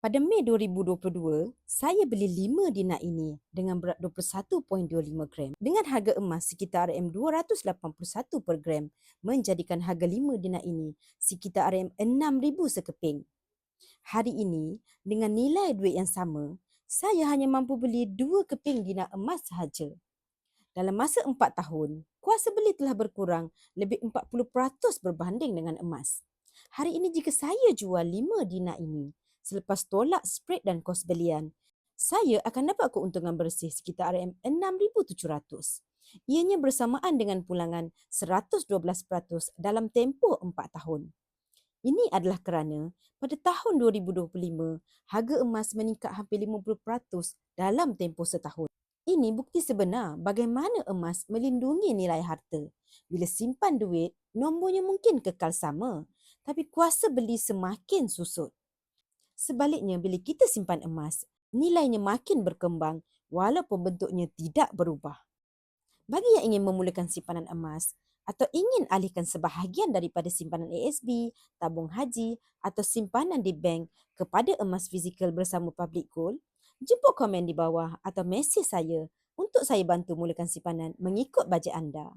Pada Mei 2022, saya beli 5 dinar ini dengan berat 21.25 gram dengan harga emas sekitar RM281 per gram, menjadikan harga 5 dinar ini sekitar RM6,000 sekeping. Hari ini, dengan nilai duit yang sama, saya hanya mampu beli 2 keping dinar emas sahaja. Dalam masa 4 tahun, kuasa beli telah berkurang lebih 40% berbanding dengan emas. Hari ini jika saya jual 5 dinar ini, selepas tolak spread dan kos belian, saya akan dapat keuntungan bersih sekitar RM6,700. Ianya bersamaan dengan pulangan 112% dalam tempoh 4 tahun. Ini adalah kerana pada tahun 2025, harga emas meningkat hampir 50% dalam tempoh setahun. Ini bukti sebenar bagaimana emas melindungi nilai harta. Bila simpan duit, nombornya mungkin kekal sama, tapi kuasa beli semakin susut. Sebaliknya, bila kita simpan emas, nilainya makin berkembang walaupun bentuknya tidak berubah. Bagi yang ingin memulakan simpanan emas atau ingin alihkan sebahagian daripada simpanan ASB, tabung haji atau simpanan di bank kepada emas fizikal bersama Public Gold, jemput komen di bawah atau mesej saya untuk saya bantu mulakan simpanan mengikut bajet anda.